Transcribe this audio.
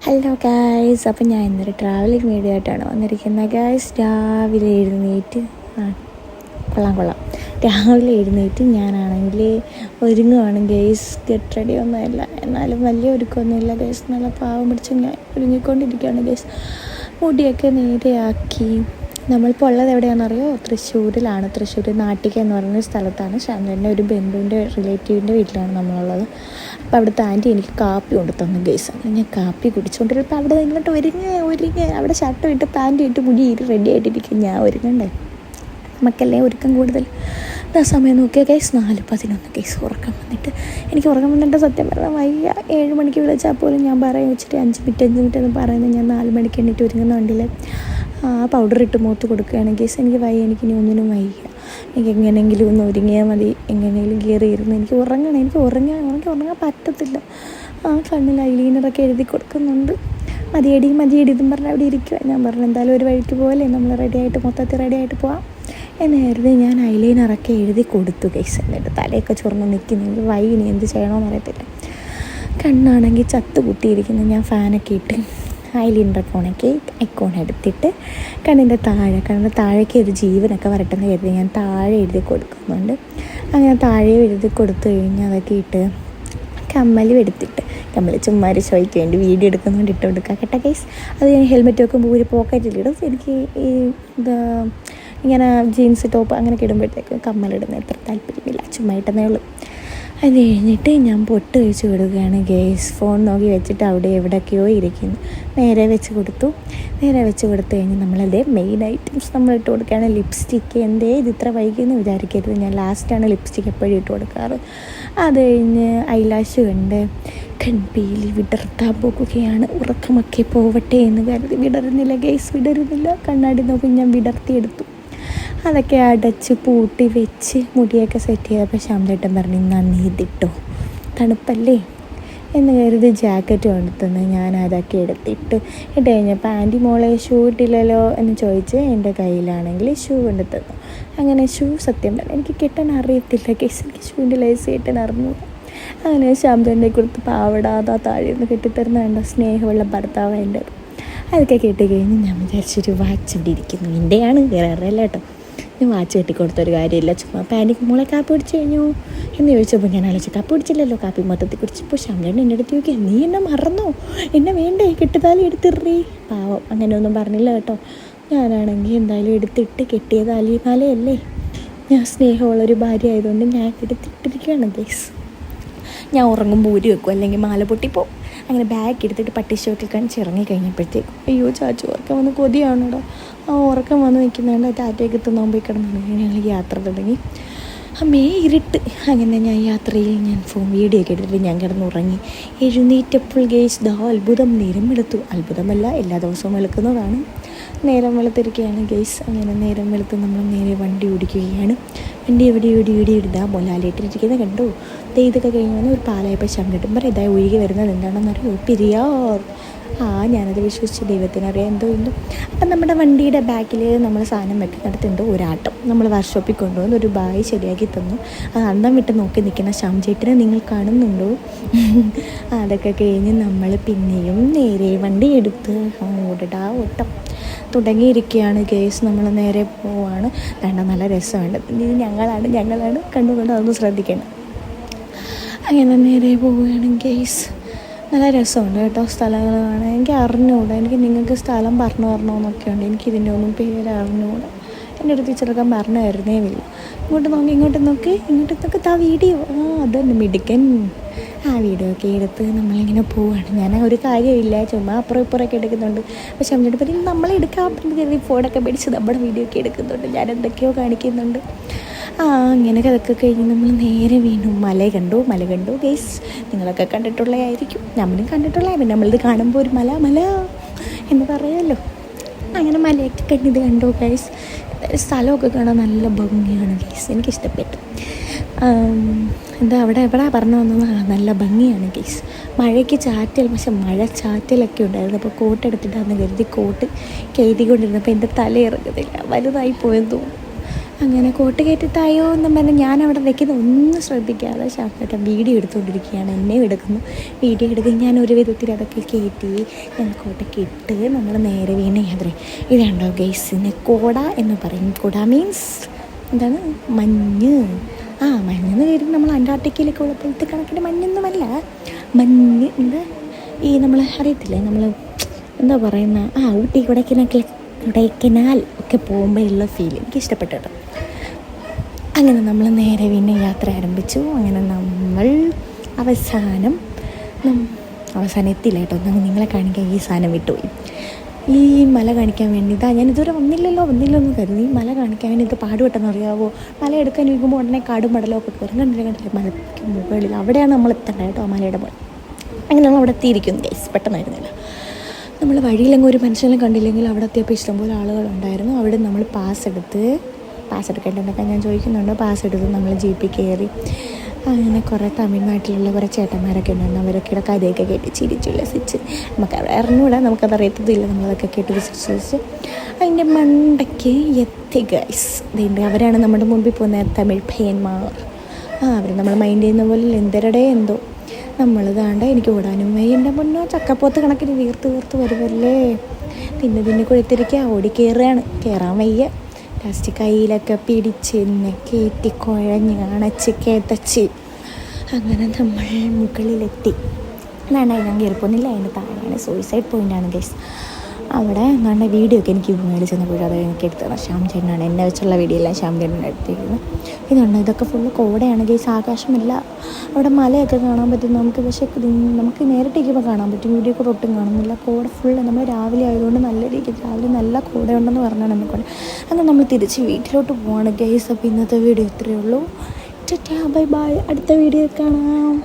Hello guys, അപ്പം ഞാൻ ഇന്നൊരു ട്രാവലിംഗ് വീഡിയോ ആയിട്ടാണ് വന്നിരിക്കുന്നത് ഗായ്സ്. രാവിലെ എഴുന്നേറ്റ് കൊള്ളാം രാവിലെ എഴുന്നേറ്റ് ഞാനാണെങ്കിൽ ഒരുങ്ങുവാണ് ഗൈസ്. ഗെറ്റ് റെഡി ഒന്നുമില്ല, എന്നാലും വലിയ ഒരുക്കമൊന്നുമില്ല ഗൈസ്. നല്ല പാവം പിടിച്ച് ഞാൻ ഒരുങ്ങിക്കൊണ്ടിരിക്കുകയാണ് ഗൈസ്. മുടിയൊക്കെ നേരെയാക്കി. നമ്മളിപ്പോൾ ഉള്ളത് എവിടെയാണെന്നറിയോ? തൃശ്ശൂരിലാണ്. തൃശ്ശൂർ നാട്ടിക എന്ന് പറയുന്ന സ്ഥലത്താണ്. ഷാമിലിൻ്റെ ഒരു ബന്ധുവിൻ്റെ റിലേറ്റീവിൻ്റെ വീട്ടിലാണ് നമ്മളുള്ളത്. അപ്പോൾ അവിടുത്തെ ആൻറ്റി എനിക്ക് കാപ്പി കൊണ്ട് തന്നു ഗൈസ്. അങ്ങനെ ഞാൻ കാപ്പി കുടിച്ചുകൊണ്ടിരുന്നപ്പോൾ അവിടെ നിന്നിട്ട് ഒരുങ്ങി അവിടെ ഷർട്ടും ഇട്ട് പാൻറ്റും ഇട്ട് മുടി റെഡി ആയിട്ടിരിക്കും. ഞാൻ ഒരുങ്ങണ്ടേ, നമുക്കല്ലേ ഒരുക്കം കൂടുതൽ. ആ സമയം നോക്കിയാൽ ഗൈസ് 4:11 ഗൈസ്. ഉറക്കം വന്നിട്ട് സത്യം പറഞ്ഞാൽ വയ്യ. 7 മണിക്ക് വിളിച്ചാൽ പോലും ഞാൻ പറയാൻ വെച്ചിട്ട് 5 മിനിറ്റ് എന്ന് പറയുന്നത് ഞാൻ 4 മണിക്ക് എണ്ണീറ്റ് ഒരുങ്ങുന്ന വണ്ടിയിൽ പൗഡർ ഇട്ട് മുഖത്ത് കൊടുക്കുകയാണ് ഗൈസ്. എനിക്ക് വയ്യ, എനിക്കിനി ഒന്നിനും വയ്യ. എനിക്ക് എങ്ങനെയെങ്കിലും ഒന്ന് ഒരുങ്ങിയാൽ മതി, എങ്ങനെയെങ്കിലും കയറിയിരുന്ന് എനിക്ക് ഉറങ്ങാൻ പറ്റത്തില്ല. കണ്ണിൽ ഐലൈനറൊക്കെ എഴുതി കൊടുക്കുന്നുണ്ട്. മതിയടി ഇതും പറഞ്ഞാൽ അവിടെ ഇരിക്കുക. ഞാൻ പറഞ്ഞു എന്തായാലും ഒരു വഴിക്ക് പോലെ നമ്മൾ മൊത്തത്തിൽ റെഡിയായിട്ട് പോവാം എന്ന് കരുതി ഞാൻ ഐലൈനറൊക്കെ എഴുതി കൊടുത്തു ഗൈസ്. എന്നിട്ട് തലയൊക്കെ ചൊറന്ന് നിൽക്കുന്നെങ്കിൽ ഇനി എന്ത് ചെയ്യണമെന്ന് അറിയത്തില്ല. കണ്ണാണെങ്കിൽ ചത്ത് കുത്തിയിരിക്കുന്നു. ഞാൻ ഫാനൊക്കെ ഇട്ട് ഐലൈനറൊക്കെ ഉണക്കി ഐക്കോൺ എടുത്തിട്ട് കണ്ണിൻ്റെ താഴേക്ക് ഒരു ജീവനൊക്കെ വരട്ടെന്ന് കരുതി ഞാൻ താഴെ എഴുതി കൊടുക്കുന്നുണ്ട്. അങ്ങനെ താഴെ എഴുതി കൊടുത്തു കഴിഞ്ഞാൽ അതൊക്കെ ഇട്ട് കമ്മൽ ചുമ്മാ ഒരു ഷോയ്ക്ക് വേണ്ടി വീഡിയോ എടുക്കുന്നതുകൊണ്ട് ഇട്ട് കൊടുക്കുക കേട്ടോ ഗൈസ്. അത് ഞാൻ ഹെൽമെറ്റ് വെക്കുമ്പോൾ ഒരു പോക്കറ്റിലിടും. എനിക്ക് ഇങ്ങനെ ജീൻസ് ടോപ്പ് അങ്ങനെയൊക്കെ ഇടുമ്പോഴത്തേക്കും കമ്മലിടുന്നത് എത്ര താല്പര്യമില്ല, ചുമ്മാ ഇട്ടെന്നേ ഉള്ളൂ. അത് കഴിഞ്ഞിട്ട് ഞാൻ പൊട്ട് വെച്ച് കൊടുക്കുകയാണ് ഗൈസ്. ഫോൺ നോക്കി വെച്ചിട്ട് അവിടെ എവിടെയൊക്കെയോ ഇരിക്കുന്നു. നേരെ വെച്ച് കൊടുത്തു കഴിഞ്ഞ് നമ്മളതേ മെയിൻ ഐറ്റംസ് നമ്മൾ ഇട്ട് കൊടുക്കുകയാണ്. ലിപ്സ്റ്റിക്ക് ഇത് ഇത്ര വൈകിയെന്ന് വിചാരിക്കരുത്. ഞാൻ ലാസ്റ്റാണ് ലിപ്സ്റ്റിക്ക് എപ്പോഴും ഇട്ട് കൊടുക്കാറ്. അത് കഴിഞ്ഞ് ഐലാഷ് കണ്ട് കൺപീലി വിടർത്താൻ പോകുകയാണ്. ഉറക്കമൊക്കെ പോവട്ടെ എന്ന് കരുതി വിടരുന്നില്ല ഗൈസ്, കണ്ണാടി നോക്കി ഞാൻ വിടർത്തിയെടുത്തു. അതൊക്കെ അടച്ച് പൂട്ടി വെച്ച് മുടിയൊക്കെ സെറ്റ് ചെയ്തപ്പോൾ ശ്യാമേട്ടൻ പറഞ്ഞു നന്ദി ഇതിട്ടോ, തണുപ്പല്ലേ എന്ന് കരുതി ജാക്കറ്റ് കൊണ്ടുത്തന്ന് ഞാൻ അതൊക്കെ ഇട്ട് കഴിഞ്ഞപ്പോൾ ആൻറ്റി മോളെ ഷൂ ഇട്ടില്ലല്ലോ എന്ന് ചോദിച്ച് എൻ്റെ കയ്യിലാണെങ്കിൽ ഷൂ കൊണ്ടു തന്നു. അങ്ങനെ ഷൂ സത്യം പറഞ്ഞാൽ എനിക്ക് കെട്ടാൻ അറിയത്തില്ല കേസ്. എനിക്ക് ഷൂവിൻ്റെ ലൈസ് കെട്ടാൻ അറിഞ്ഞില്ല. അങ്ങനെ ശ്യാമേട്ടൻ്റെ കൊടുത്ത് പാവട താഴെ നിന്ന് കെട്ടിത്തരുന്ന വേണ്ട സ്നേഹമുള്ള ഭർത്താവ് എൻ്റെ. അതൊക്കെ കെട്ടി കഴിഞ്ഞ് ഞാൻ വിചാരിച്ചൊരു വാച്ച് ഇവിടെ ഇരിക്കുന്നു, എൻ്റെയാണ്, വേറെ അറിയില്ല കേട്ടോ. ഞാൻ വാച്ച് കെട്ടിക്കൊടുത്തൊരു കാര്യമില്ല, ചുമ്മാ പാനിക്ക് മോളെ കാപ്പി പിടിച്ച് കഴിഞ്ഞു എന്ന് ചോദിച്ചപ്പോൾ ഞാൻ ആലോചിച്ചു കാപ്പി പിടിച്ചില്ലല്ലോ. കാപ്പി മൊത്തത്തിൽ കുടിച്ചപ്പോൾ ശ്യാമേട്ടൻ എൻ്റെ അടുത്ത് ചോദിക്കുക നീ എന്നെ മറന്നോ, എന്നെ വേണ്ടേ കെട്ടുതാലി എടുത്തിറേ. പാവം അങ്ങനെയൊന്നും പറഞ്ഞില്ല കേട്ടോ. ഞാനാണെങ്കിൽ എന്തായാലും എടുത്തിട്ട് കെട്ടിയ മാലയല്ലേ, ഞാൻ സ്നേഹമുള്ളൊരു ഭാര്യ ആയതുകൊണ്ട് ഞാൻ എടുത്തിട്ടിരിക്കുകയാണ് ഗൈസ്. ഞാൻ ഉറങ്ങുമ്പോൾ ഊരി വെക്കും, അല്ലെങ്കിൽ മാല പൊട്ടിപ്പോവും. അങ്ങനെ ബാഗ് എടുത്തിട്ട് പട്ടിഷോട്ടിൽ കാണിച്ച് ഇറങ്ങി കഴിഞ്ഞപ്പോഴത്തേക്കും അയ്യോ ചാച്ചു ഉറക്കം വന്ന് കൊതിയാണോടോ. ഉറക്കം വന്ന് നിൽക്കുന്നുണ്ട്. ടാറ്റയൊക്കെ എത്തുന്നോമ്പ് കിടന്നു. ഞങ്ങൾ യാത്ര തുടങ്ങി. ഇരുട്ട്. അങ്ങനെ ഞാൻ വീഡിയോ ഒക്കെ എടുത്തിട്ട് ഞാൻ കിടന്നുറങ്ങി. എഴുന്നേറ്റപ്പോൾ ഗൈസ് അത്ഭുതം, നേരം വെളുത്തു. അത്ഭുതമല്ല, എല്ലാ ദിവസവും വെളുക്കുന്നതാണ്. നേരം വെളുത്തിരിക്കുകയാണ് ഗൈസ്. അങ്ങനെ നേരം വെളുത്ത് നമ്മൾ നേരെ വണ്ടി ഓടിക്കുകയാണ്. വണ്ടി എവിടെ ഇടുതാ മൊലാലിട്ടിരിക്കുന്നത് കണ്ടു. ഇതൊക്കെ കഴിഞ്ഞാൽ ഒരു പാലായപ്പോൾ ശങ്കട്ടും പറയും ഇതായി ഒഴുകി വരുന്നത് എന്താണെന്നറിയോ, പെരിയാർ. ഞാനത് വിശ്വസിച്ച് ദൈവത്തിനറിയാം എന്തോ. അപ്പം നമ്മുടെ വണ്ടിയുടെ ബാക്കിൽ നമ്മൾ സാധനം വെക്കുന്നിടത്ത് എന്തോ ഒരാട്ടം. നമ്മൾ വർക്ക്ഷോപ്പിൽ കൊണ്ടുവന്ന് ഒരു ബാഗ് ശരിയാക്കി തന്നു. അത് അന്തം വിട്ട് നോക്കി നിൽക്കുന്ന ശ്യാംചേട്ടനെ നിങ്ങൾ കാണുന്നുണ്ടോ? അതൊക്കെ കഴിഞ്ഞ് നമ്മൾ പിന്നെയും നേരെ വണ്ടി എടുത്ത് ഓട്ടം തുടങ്ങിയിരിക്കുകയാണ് ഗേസ്. നമ്മൾ നേരെ പോവാണ്. നല്ല രസമുണ്ട്. ഇത് ഞങ്ങളാണ് കണ്ടുകൊണ്ട് അതൊന്ന് ശ്രദ്ധിക്കണം. അങ്ങനെ നേരെ പോവുകയാണ് ഗേസ്. നല്ല രസമുണ്ട് കേട്ടോ. സ്ഥലങ്ങൾ കാണാൻ എനിക്ക് അറിഞ്ഞുകൂടാ. എനിക്ക് നിങ്ങൾക്ക് സ്ഥലം പറഞ്ഞോന്നൊക്കെ ഉണ്ട്. എനിക്കിതിൻ്റെ ഒന്നും പേര് അറിഞ്ഞുകൂടാ. എൻ്റെ അടുത്ത് ചെറുക്കാൻ പറഞ്ഞു തരുന്നേമില്ല. ഇങ്ങോട്ട് നോക്ക് വീഡിയോ. അതന്നെ മിടുക്കൻ. വീഡിയോ ഒക്കെ എടുത്ത് നമ്മളിങ്ങനെ പോവുകയാണ്. ഞാൻ ഒരു കാര്യമില്ല, ചുമ്മാ അപ്പുറം ഇപ്പുറമൊക്കെ എടുക്കുന്നുണ്ട്. പക്ഷെ അമ്മയോട് പറയും നമ്മളെടുക്കാൻ കരുതി ഫോണൊക്കെ മേടിച്ച് നമ്മുടെ വീഡിയോ ഒക്കെ എടുക്കുന്നുണ്ട്. ഞാൻ എന്തൊക്കെയോ കാണിക്കുന്നുണ്ട്. അങ്ങനെയൊക്കെ അതൊക്കെ കഴിഞ്ഞ് നമ്മൾ നേരെ വീണ്ടും മല കണ്ടു ഗൈസ്. നിങ്ങളൊക്കെ കണ്ടിട്ടുള്ളതായിരിക്കും, നമ്മളും കണ്ടിട്ടുള്ള. പിന്നെ നമ്മളിത് കാണുമ്പോൾ ഒരു മല എന്ന് പറയുമല്ലോ. അങ്ങനെ മലയൊക്കെ കണ്ടു ഗൈസ്. സ്ഥലമൊക്കെ കാണാൻ നല്ല ഭംഗിയാണ് ഗൈസ്, എനിക്കിഷ്ടപ്പെട്ടു. അവിടെ എവിടെ പറഞ്ഞു വന്നത് നല്ല ഭംഗിയാണ് ഗൈസ്. മഴയ്ക്ക് പക്ഷെ മഴ ചാറ്റലൊക്കെ ഉണ്ടായിരുന്നു. അപ്പോൾ കോട്ട് എടുത്തിട്ടാന്ന് കരുതി കോട്ട് കയറ്റിക്കൊണ്ടിരുന്നപ്പോൾ എൻ്റെ തല ഇറങ്ങുന്നില്ല, വലുതായി പോയെന്ന് തോന്നുന്നു. അങ്ങനെ കോട്ട് കയറ്റി തായോ എന്നും പറഞ്ഞ് ഞാൻ അവിടെ വയ്ക്കുന്ന ഒന്നും ശ്രദ്ധിക്കാതെ ശാന്തമായിട്ട് വീഡിയോ എടുത്തുകൊണ്ടിരിക്കുകയാണ്. എന്നെയും എടുക്കുന്നു, വീഡിയോ എടുക്കും. ഞാൻ ഒരു വിധത്തിൽ അതൊക്കെ കയറ്റി ഞാൻ കോട്ടൊക്കെ ഇട്ട് നമ്മൾ നേരെ വീണ് യാത്ര. ഇതുണ്ടോ ഗൈസിന് കോട എന്ന് പറയും. കോട മീൻസ് എന്താണ്? മഞ്ഞ്. മഞ്ഞെന്ന് കയറി നമ്മൾ അന്റാർട്ടിക്കയിലൊക്കെ ഉള്ള പോലത്തെ കണക്കിന് മഞ്ഞൊന്നുമല്ല. മഞ്ഞ് എന്താ ഈ നമ്മൾ അറിയത്തില്ലേ, നമ്മൾ എന്താ പറയുന്ന ഊട്ടി കൊടൈക്കനാൽ ഒക്കെ പോകുമ്പോഴുള്ള ഫീൽ എനിക്ക് ഇഷ്ടപ്പെട്ടു കേട്ടോ. അങ്ങനെ നമ്മൾ നേരെ പിന്നെ യാത്ര ആരംഭിച്ചു. അങ്ങനെ നമ്മൾ അവസാനം എത്തില്ല കേട്ടോ. നിങ്ങളെ കാണിക്കാൻ ഈ സാധനം വിട്ടുപോയി. ഈ മല കാണിക്കാൻ വേണ്ടി ഞാൻ ഇതുവരെ വന്നില്ലല്ലോ എന്ന് കരുതി. ഈ മല കാണിക്കാൻ വേണ്ടി ഇത് പാടുപെട്ടെന്ന് അറിയാവോ. മല എടുക്കാൻ ഇരിക്കുമ്പോൾ ഉടനെ കാടും മടലൊക്കെ കണ്ടില്ല മലയ്ക്ക് മുകളിൽ. അവിടെയാണ് നമ്മൾ എത്തേണ്ടത് കേട്ടോ, മലയുടെ മുകളിൽ. അങ്ങനെ നമ്മൾ അവിടെ എത്തിയിരിക്കുന്നു ഗൈസ്. പെട്ടെന്നായിരുന്നില്ല. നമ്മൾ വഴിയിലെങ്കിൽ ഒരു മനുഷ്യനെ കണ്ടില്ലെങ്കിൽ അവിടെ എത്തിയപ്പോൾ ഇഷ്ടംപോലെ ആളുകളുണ്ടായിരുന്നു. അവിടെ നമ്മൾ പാസ് എടുക്കേണ്ടതൊക്കെ ഞാൻ ചോദിക്കുന്നുണ്ട്. പാസ് എടുത്ത് നമ്മൾ ജീപ്പിൽ കയറി. അങ്ങനെ കുറേ തമിഴ്നാട്ടിലുള്ള കുറേ ചേട്ടന്മാരൊക്കെ ഉണ്ടായിരുന്നു. അവരൊക്കെ കഥയൊക്കെ കേട്ട് ചിരിച്ചു ഉല്ലസിച്ച്. നമുക്ക് അവിടെ അറിഞ്ഞുകൂടാ, നമുക്കത് അറിയത്തതില്ല. നമ്മളതൊക്കെ കേട്ട് വിശ്വസിച്ച് അതിൻ്റെ മണ്ടയ്ക്ക് എത്തി ഗൈസ്. ഇതുണ്ട്, അവരാണ് നമ്മുടെ മുമ്പിൽ പോകുന്ന തമിഴ് പയ്യന്മാർ. അവർ നമ്മൾ മൈൻഡ് ചെയ്യുന്ന പോലെ എന്തരടെ എന്തോ. നമ്മൾ താണ്ട എനിക്ക് ഓടാനും വയ്യ. എൻ്റെ മുന്നോ ചക്കപ്പോത്ത് കണക്കിന് വീർത്ത് വരുമല്ലേ. പിന്നെ കൊഴുത്തിരിക്കുക, ഓടി കയറാൻ വയ്യ. ലാസ്റ്റ് കയ്യിലൊക്കെ പിടിച്ച് എന്നെ കയറ്റി കുഴഞ്ഞ് അണച്ച് കേട്ടച്ച് അങ്ങനെ നമ്മൾ മുകളിലെത്തി. ഞാൻ കയറിപ്പോന്നില്ല, അതിൻ്റെ താഴെയാണ് സൂയിസൈഡ് പോയിൻ്റാണ് ഗൈസ്. അവിടെ നല്ല വീഡിയോ ഒക്കെ എനിക്ക് മേടിച്ച് ചെന്നപ്പോഴും അത് എനിക്ക് എടുത്തത് ശ്യാം ചേട്ടനാണ്. എന്നെ വെച്ചുള്ള വീഡിയോ എല്ലാം ശ്യാം ചേട്ടനാണ് എടുത്തിരിക്കുന്നത്. ഇതൊക്കെ ഫുള്ള് കോടയാണ് ഗൈസ്, ആകാശമില്ല. അവിടെ മലയൊക്കെ കാണാൻ പറ്റും നമുക്ക്. പക്ഷേ നമുക്ക് നേരിട്ടിരിക്കുമ്പോൾ കാണാൻ പറ്റും, വീഡിയോ കൂടെ ഒട്ടും കാണുന്നില്ല. കോട ഫുള്ള് നമ്മൾ രാവിലെ ആയതുകൊണ്ട് നല്ല രീതിക്ക് രാവിലെ നല്ല കോടയുണ്ടെന്ന് പറഞ്ഞാൽ നമുക്കുണ്ട്. അങ്ങനെ നമ്മൾ തിരിച്ച് വീട്ടിലോട്ട് പോവാണ് ഗൈസ്. അപ്പോൾ ഇന്നത്തെ വീഡിയോ ഇത്രയേ ഉള്ളൂ. ബൈ ബൈ, അടുത്ത വീഡിയോ കാണാം.